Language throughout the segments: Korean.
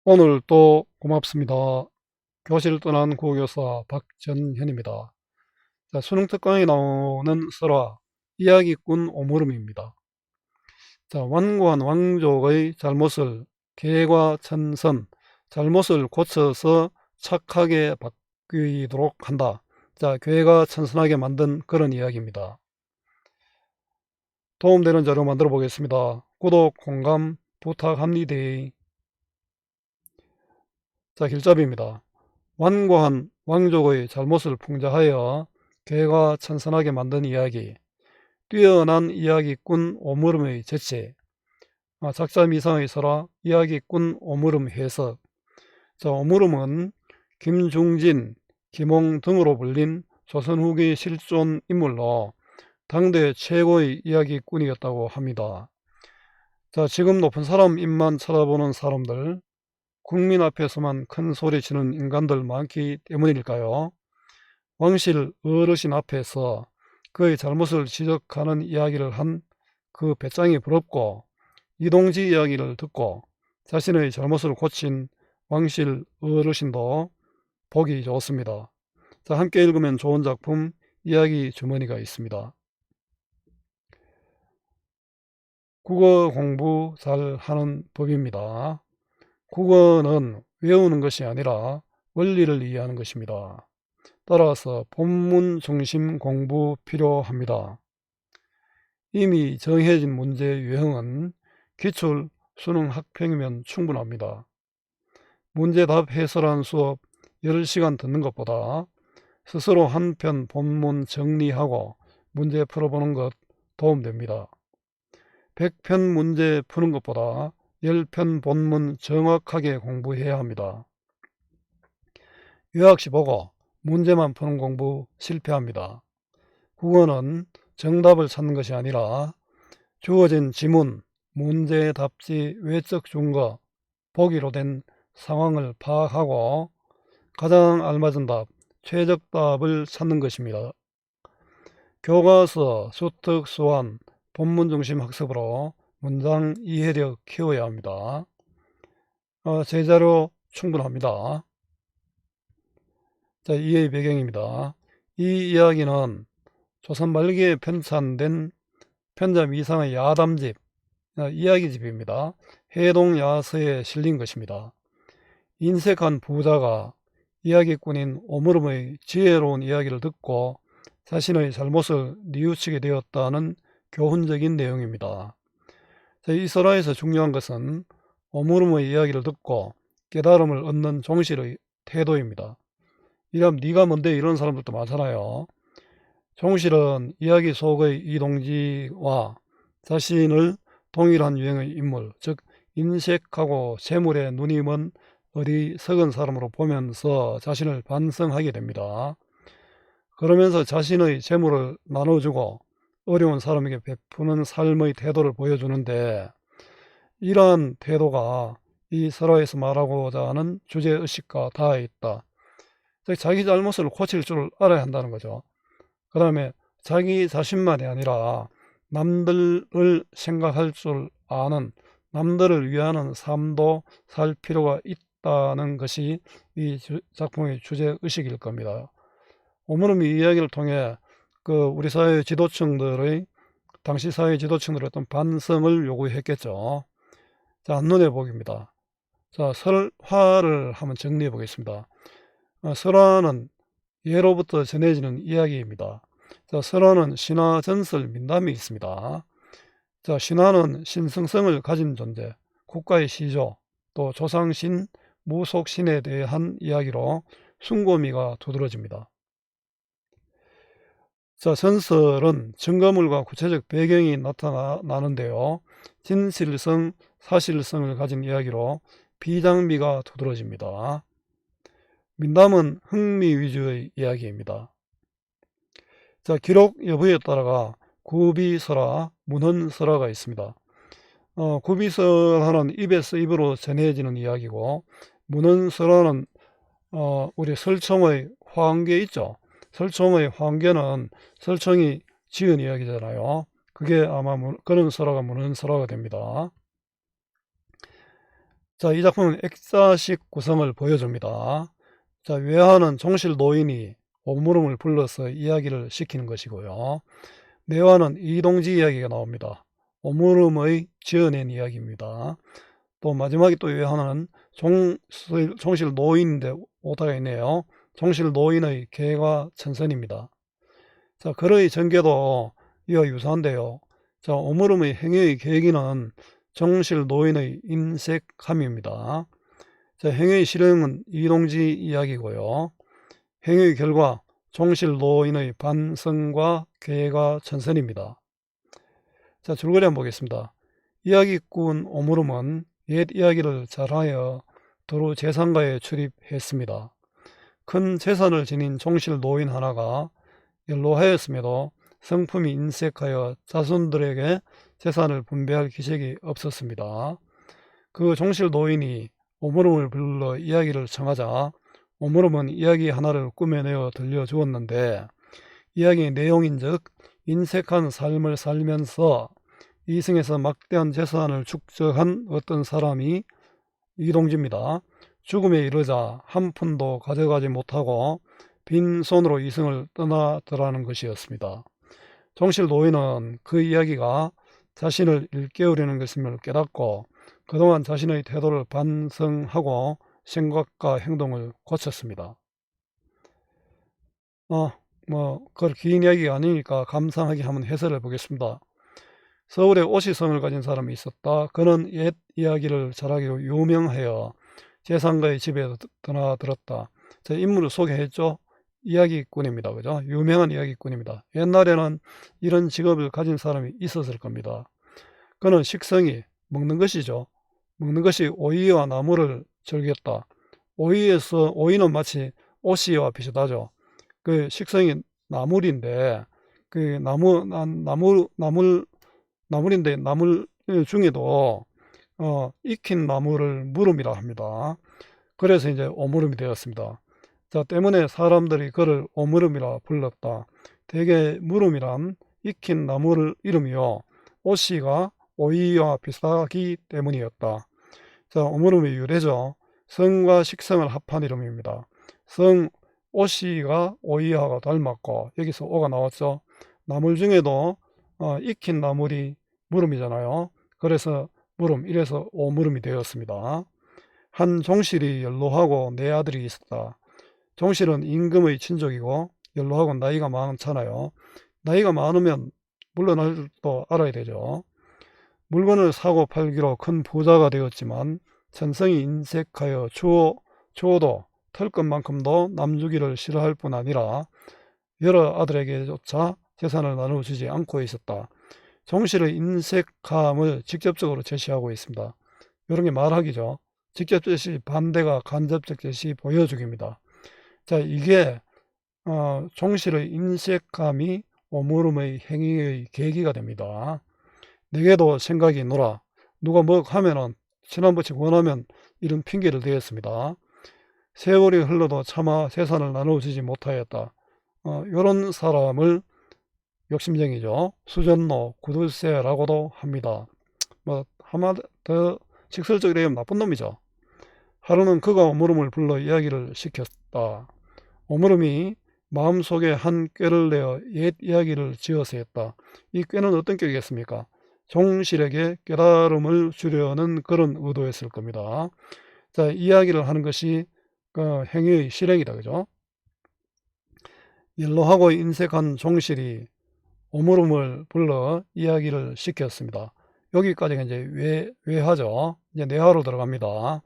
오늘 또 고맙습니다. 교실 떠난 국어교사 박전현입니다. 자, 수능 특강에 나오는 설화, 이야기꾼 오물음입니다. 자, 완고한 왕족의 잘못을 개과천선, 잘못을 고쳐서 착하게 바뀌도록 한다. 자, 개과천선하게 만든 그런 이야기입니다. 도움되는 자료 만들어 보겠습니다. 구독, 공감 부탁합니다. 자, 길잡이입니다. 완고한 왕족의 잘못을 풍자하여 개과천선하게 만든 이야기, 뛰어난 이야기꾼 오물음의 재치, 작자 미상의 설화, 이야기꾼 오물음 해석. 자, 오물음은 김중진, 김홍 등으로 불린 조선 후기 실존 인물로 당대 최고의 이야기꾼이었다고 합니다. 자, 지금 높은 사람 입만 쳐다보는 사람들, 국민 앞에서만 큰 소리치는 인간들 많기 때문일까요? 왕실 어르신 앞에서 그의 잘못을 지적하는 이야기를 한 그 배짱이 부럽고, 이동지 이야기를 듣고 자신의 잘못을 고친 왕실 어르신도 보기 좋습니다. 자, 함께 읽으면 좋은 작품 이야기 주머니가 있습니다. 국어 공부 잘 하는 법입니다. 국어는 외우는 것이 아니라 원리를 이해하는 것입니다. 따라서 본문 중심 공부 필요합니다. 이미 정해진 문제 유형은 기출 수능 학평이면 충분합니다. 문제답 해설한 수업 10시간 듣는 것보다 스스로 한 편 본문 정리하고 문제 풀어보는 것 도움됩니다. 100편 문제 푸는 것보다 10편 본문 정확하게 공부해야 합니다. 요약시 보고 문제만 푸는 공부 실패합니다. 국어는 정답을 찾는 것이 아니라 주어진 지문, 문제의 답지, 외적 증거, 보기로 된 상황을 파악하고 가장 알맞은 답, 최적답을 찾는 것입니다. 교과서, 수특, 수완, 본문 중심 학습으로 문장 이해력 키워야 합니다. 제자료 충분합니다. 자, 이해의 배경입니다. 이 이야기는 조선 말기에 편찬된 편자 이상의 야담집, 이야기집입니다. 해동야서에 실린 것입니다. 인색한 부자가 이야기꾼인 오물음의 지혜로운 이야기를 듣고 자신의 잘못을 뉘우치게 되었다는 교훈적인 내용입니다. 이 설화에서 중요한 것은 오물음의 이야기를 듣고 깨달음을 얻는 종실의 태도입니다. 이러면 네가 뭔데 이런 사람들도 많잖아요. 종실은 이야기 속의 이동지와 자신을 동일한 유형의 인물, 즉 인색하고 재물에 눈이 먼 어리석은 사람으로 보면서 자신을 반성하게 됩니다. 그러면서 자신의 재물을 나눠주고 어려운 사람에게 베푸는 삶의 태도를 보여주는데, 이러한 태도가 이 설화에서 말하고자 하는 주제의식과 닿아 있다. 즉 자기 잘못을 고칠 줄 알아야 한다는 거죠. 그 다음에 자기 자신만이 아니라 남들을 생각할 줄 아는, 남들을 위하는 삶도 살 필요가 있다는 것이 이 작품의 주제의식일 겁니다. 오늘은 이 이야기를 통해 우리 사회 지도층들의, 당시 사회 지도층들의 어떤 반성을 요구했겠죠. 자, 한눈에 보기입니다. 자, 설화를 한번 정리해 보겠습니다. 설화는 예로부터 전해지는 이야기입니다. 자, 설화는 신화, 전설, 민담이 있습니다. 자, 신화는 신성성을 가진 존재, 국가의 시조, 또 조상신, 무속신에 대한 이야기로 숭고미가 두드러집니다. 자, 전설은 증거물과 구체적 배경이 나타나는데요. 진실성, 사실성을 가진 이야기로 비장미가 두드러집니다. 민담은 흥미 위주의 이야기입니다. 자, 기록 여부에 따라가 구비설화, 문헌설화가 있습니다. 구비설화는 입에서 입으로 전해지는 이야기고, 문헌설화는 우리 설총의 화엄계 있죠. 설총의 화엄계는 설총이 지은 이야기잖아요. 그게 아마 그런 설화가 문헌설화가 됩니다. 자, 이 작품은 액자식 구성을 보여줍니다. 자, 외화는 종실 노인이 오물음을 불러서 이야기를 시키는 것이고요. 내화는 이동지 이야기가 나옵니다. 오물음의 지어낸 이야기입니다. 또 마지막에 또 외화는 종실 노인인데 오타가 있네요. 종실 노인의 계가 천선입니다. 자, 글의 전개도 이와 유사한데요. 자, 오물음의 행위의 계기는 종실 노인의 인색함입니다. 자, 행위의 실행은 이동지 이야기고요. 행위의 결과 종실 노인의 반성과 계가 천선입니다. 자, 줄거리 한번 보겠습니다. 이야기꾼 오물음은 옛 이야기를 잘하여 두루 재산가에 출입했습니다. 큰 재산을 지닌 종실 노인 하나가 연로하였음에도 성품이 인색하여 자손들에게 재산을 분배할 기색이 없었습니다. 그 종실 노인이 오물음을 불러 이야기를 청하자 오물음은 이야기 하나를 꾸며내어 들려주었는데, 이야기의 내용인즉 인색한 삶을 살면서 이승에서 막대한 재산을 축적한 어떤 사람이 이동지입니다. 죽음에 이르자 한 푼도 가져가지 못하고 빈손으로 이승을 떠나더라는 것이었습니다. 종실 노인은 그 이야기가 자신을 일깨우려는 것임을 깨닫고 그동안 자신의 태도를 반성하고 생각과 행동을 고쳤습니다. 그걸 긴 이야기가 아니니까 감상하게 한번 해설해 보겠습니다. 서울에 오시성을 가진 사람이 있었다. 그는 옛 이야기를 잘하기로 유명하여 재상가의 집에 드나들었다. 제 인물을 소개했죠. 이야기꾼입니다. 그죠? 유명한 이야기꾼입니다. 옛날에는 이런 직업을 가진 사람이 있었을 겁니다. 그는 식성이 먹는 것이죠. 먹는 것이 오이와 나무를 즐겼다. 오이는 마치 오씨와 비슷하죠. 그 식성이 나물인데, 그 나물인데 나물 중에도 익힌 나물을 무름이라 합니다. 그래서 이제 오물음이 되었습니다. 자, 때문에 사람들이 그를 오물음이라 불렀다. 대개 무름이란 익힌 나물 이름이요, 오씨가 오이와 비슷하기 때문이었다. 자, 오물음의 유래죠. 성과 식성을 합한 이름입니다. 성 오씨가 오이하고 닮았고 여기서 오가 나왔죠. 나물 중에도 익힌 나물이 무름이잖아요. 그래서 무름, 이래서 오무름이 되었습니다. 한 종실이 연로하고 네 아들이 있었다. 종실은 임금의 친족이고 연로하고 나이가 많잖아요. 나이가 많으면 물러날 줄도 알아야 되죠. 물건을 사고 팔기로 큰 부자가 되었지만 천성이 인색하여 주어도 털 것만큼도 남주기를 싫어할 뿐 아니라 여러 아들에게조차 재산을 나누어주지 않고 있었다. 종실의 인색함을 직접적으로 제시하고 있습니다. 이런 게 말하기죠. 직접 제시 반대가 간접적 제시 보여주기입니다. 자, 이게 종실의 인색함이 오물음의 행위의 계기가 됩니다. 내게도 생각이 있노라. 누가 뭐 하면은 지난번치 원하면 이런 핑계를 대었습니다. 세월이 흘러도 차마 재산을 나누어주지 못하였다. 이런 사람을 욕심쟁이죠. 수전노, 구둘세라고도 합니다. 한마디 더 직설적으로 얘기하면 나쁜 놈이죠. 하루는 그가 오물음을 불러 이야기를 시켰다. 오물음이 마음속에 한 꾀를 내어 옛 이야기를 지어서 했다. 이 꾀는 어떤 꾀겠습니까? 종실에게 깨달음을 주려는 그런 의도였을 겁니다. 자, 이야기를 하는 것이 그 행위의 실행이다. 그죠? 연로하고 인색한 종실이 오물음을 불러 이야기를 시켰습니다. 여기까지가 이제 외하죠. 이제 내하로 들어갑니다.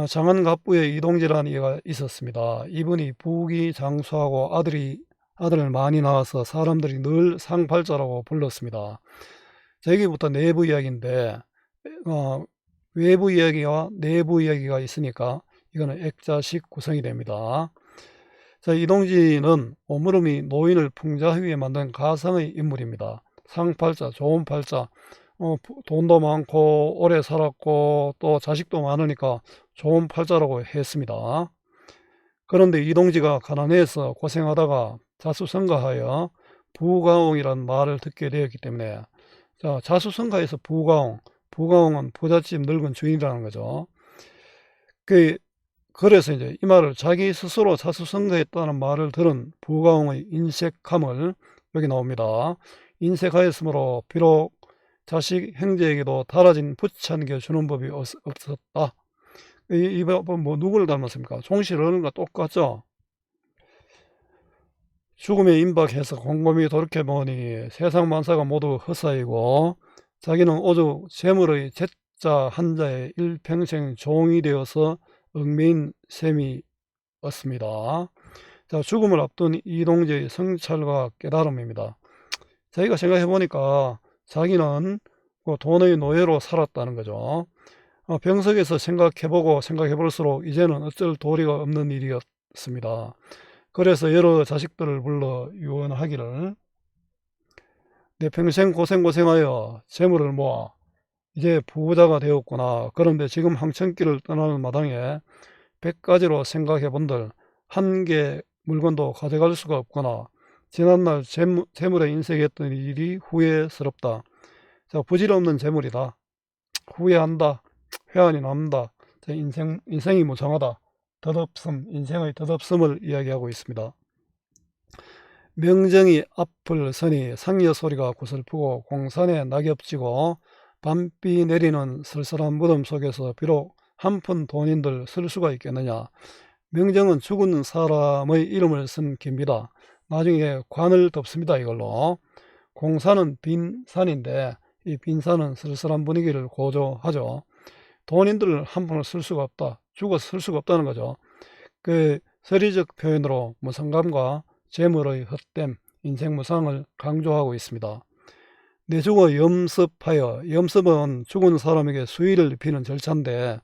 장안갑부에 이동지라는 이가 있었습니다. 이분이 부귀 장수하고 아들을 많이 낳아서 사람들이 늘 상팔자라고 불렀습니다. 자, 여기부터 내부 이야기인데 외부 이야기와 내부 이야기가 있으니까 이거는 액자식 구성이 됩니다. 자, 이동지는 오물음이 노인을 풍자하기 위해 만든 가상의 인물입니다. 상팔자, 좋은 팔자, 돈도 많고 오래 살았고 또 자식도 많으니까 좋은 팔자라고 했습니다. 그런데 이동지가 가난해서 고생하다가 자수성가하여 부가옹이라는 말을 듣게 되었기 때문에, 자, 자수성가해서 부가옹, 부가홍은 부잣집 늙은 주인이라는 거죠. 그래서 이제 이 말을 자기 스스로 자수성가했다는 말을 들은 부가홍의 인색함을 여기 나옵니다. 인색하였으므로 비록 자식 형제에게도 달아진 부치 안겨 주는 법이 없었다. 이 법은 뭐 누구를 닮았습니까? 종실 어른과 똑같죠. 죽음에 임박해서 곰곰이 돌이켜보니 세상 만사가 모두 헛사이고 자기는 오죽 재물의 제자 한자에 일평생 종이 되어서 얽매인 셈이었습니다. 자, 죽음을 앞둔 이동재의 성찰과 깨달음입니다. 자기가 생각해보니까 자기는 돈의 노예로 살았다는 거죠. 병석에서 생각해보고 생각해볼수록 이제는 어쩔 도리가 없는 일이었습니다. 그래서 여러 자식들을 불러 유언하기를, 내 평생 고생하여 재물을 모아 이제 부자가 되었구나. 그런데 지금 황천길을 떠나는 마당에 100가지로 생각해본들 한 개 물건도 가져갈 수가 없구나. 지난날 재물에 인색했던 일이 후회스럽다. 자, 부질없는 재물이다. 후회한다. 회한이 남다. 자, 인생이 무성하다. 덧없음, 인생의 덧없음을 이야기하고 있습니다. 명정이 앞을 서니 상여 소리가 구슬프고 공산에 낙엽지고 밤비 내리는 쓸쓸한 무덤 속에서 비록 한 푼 돈인들 쓸 수가 있겠느냐. 명정은 죽은 사람의 이름을 쓴 기입니다. 나중에 관을 덮습니다. 이걸로. 공산은 빈 산인데 이 빈 산은 쓸쓸한 분위기를 고조하죠. 돈인들 한 푼을 쓸 수가 없다. 죽어서 쓸 수가 없다는 거죠. 그 서리적 표현으로 무상감과 재물의 헛됨, 인생무상을 강조하고 있습니다. 내 죽어 염습하여, 염습은 죽은 사람에게 수의를 입히는 절차인데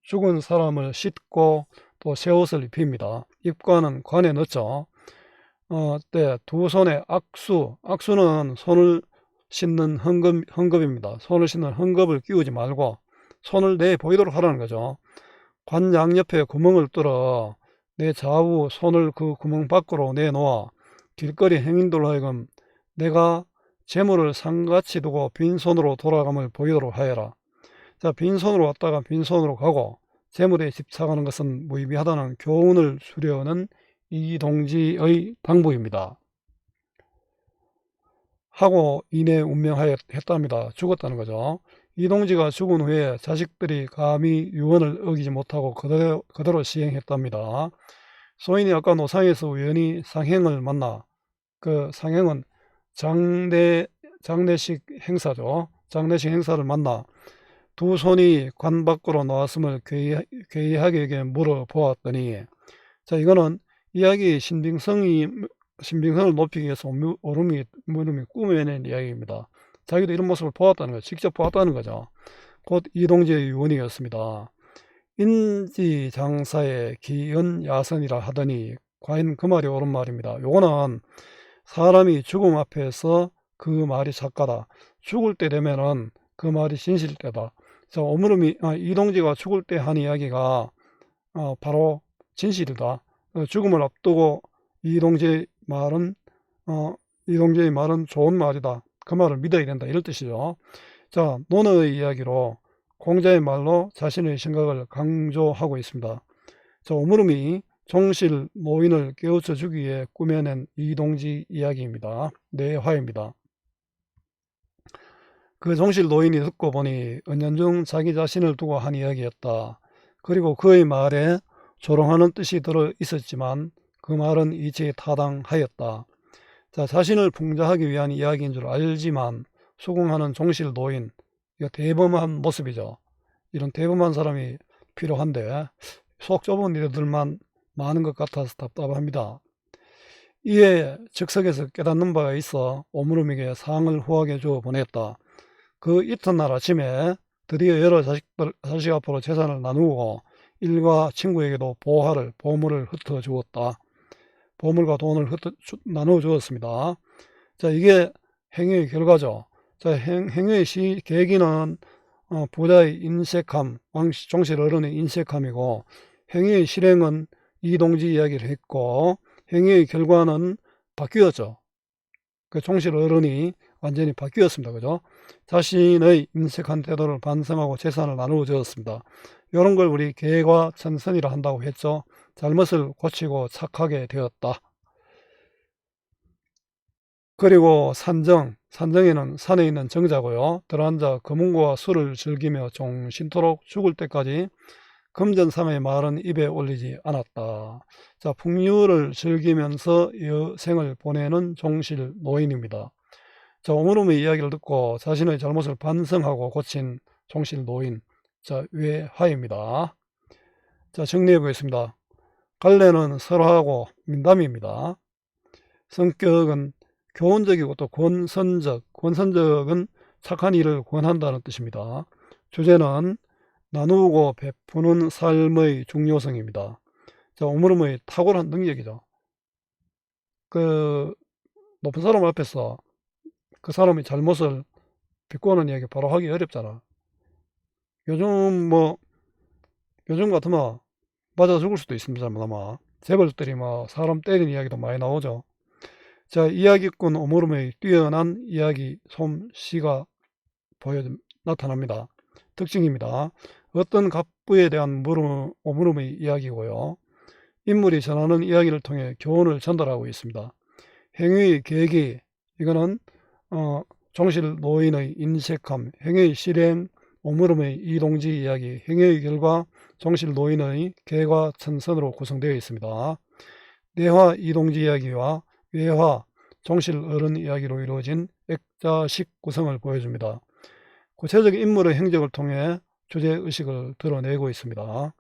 죽은 사람을 씻고 또 새 옷을 입힙니다. 입관은 관에 넣죠. 두 손에 악수, 악수는 손을 씻는 헝겊입니다. 손을 씻는 헝겊을 끼우지 말고 손을 내 보이도록 하라는 거죠. 관 양옆에 구멍을 뚫어 내 좌우 손을 그 구멍 밖으로 내놓아 길거리 행인들로 하여금 내가 재물을 상같이 두고 빈손으로 돌아감을 보이도록 하여라. 자, 빈손으로 왔다가 빈손으로 가고 재물에 집착하는 것은 무의미하다는 교훈을 수려는 이동지의 당부입니다. 하고 이내 운명하였답니다. 죽었다는 거죠. 이동지가 죽은 후에 자식들이 감히 유언을 어기지 못하고 그대로 시행했답니다. 소인이 아까 노상에서 우연히 상행을 만나, 그 상행은 장례식 행사죠. 장례식 행사를 만나 두 손이 관 밖으로 나왔음을 괴이하게 물어보았더니, 자, 이거는 이야기 신빙성을 높이기 위해서 오름이 꾸며낸 이야기입니다. 자기도 이런 모습을 보았다는 거죠. 직접 보았다는 거죠. 곧 이동지의 유언이었습니다. 인지장사의 기연야선이라 하더니 과연 그 말이 옳은 말입니다. 요거는 사람이 죽음 앞에서 그 말이 작가다. 죽을 때 되면은 그 말이 진실되다. 자, 이동지가 죽을 때 한 이야기가 바로 진실이다. 죽음을 앞두고 이동지의 말은 좋은 말이다. 그 말을 믿어야 된다. 이럴 뜻이죠. 자, 논어의 이야기로 공자의 말로 자신의 생각을 강조하고 있습니다. 자, 오므름이 종실 노인을 깨우쳐 주기 위해 꾸며낸 이동지 이야기입니다. 내화입니다. 그 종실 노인이 듣고 보니 은연중 자기 자신을 두고 한 이야기였다. 그리고 그의 말에 조롱하는 뜻이 들어 있었지만 그 말은 이치에 타당하였다. 자, 자신을 풍자하기 위한 이야기인 줄 알지만 수긍하는 종실 노인, 이거 대범한 모습이죠. 이런 대범한 사람이 필요한데 속 좁은 이들만 많은 것 같아서 답답합니다. 이에 즉석에서 깨닫는 바가 있어 오므름에게 상을 후하게 주어 보냈다. 그 이튿날 아침에 드디어 여러 자식 앞으로 재산을 나누고 일과 친구에게도 보물을 흩어 주었다. 보물과 돈을 나누어 주었습니다. 자, 이게 행위의 결과죠. 자, 행위의 계기는 부자의 인색함, 종실 어른의 인색함이고, 행위의 실행은 이동지 이야기를 했고, 행위의 결과는 바뀌었죠. 그 종실 어른이 완전히 바뀌었습니다. 그죠? 자신의 인색한 태도를 반성하고 재산을 나누어 주었습니다. 이런 걸 우리 개과천선이라 한다고 했죠. 잘못을 고치고 착하게 되었다. 그리고 산정에는 산에 있는 정자고요. 들어앉아 금은과 술을 즐기며 종신토록 죽을 때까지 금전삼의 말은 입에 올리지 않았다. 자, 풍류를 즐기면서 여생을 보내는 종실 노인입니다. 자, 오므름의 이야기를 듣고 자신의 잘못을 반성하고 고친 종실 노인, 자, 외화입니다. 자, 정리해 보겠습니다. 갈래는 설하고 민담입니다. 성격은 교훈적이고 또 권선적은 착한 일을 권한다는 뜻입니다. 주제는 나누고 베푸는 삶의 중요성입니다. 자, 오므름의 탁월한 능력이죠. 그 높은 사람 앞에서 그 사람의 잘못을 비꼬는 이야기 바로 하기 어렵잖아. 요즘 같으면 맞아 죽을 수도 있습니다. 아마 재벌들이 사람 때리는 이야기도 많이 나오죠. 자, 이야기꾼 오므름의 뛰어난 이야기 솜씨가 나타납니다. 특징입니다. 어떤 갑부에 대한 오므름의 이야기고요. 인물이 전하는 이야기를 통해 교훈을 전달하고 있습니다. 행위의 계기, 이거는 종실 노인의 인색함, 행위의 실행, 오므름의 이동지 이야기, 행위의 결과, 종실 노인의 개과천선으로 구성되어 있습니다. 내화 이동지 이야기와 외화, 종실 어른 이야기로 이루어진 액자식 구성을 보여줍니다. 구체적인 인물의 행적을 통해 주제의식을 드러내고 있습니다.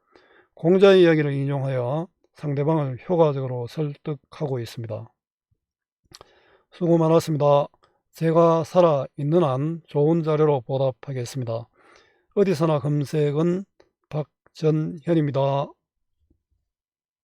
공자의 이야기를 인용하여 상대방을 효과적으로 설득하고 있습니다. 수고 많았습니다. 제가 살아있는 한 좋은 자료로 보답하겠습니다. 어디서나 검색은 박전현입니다.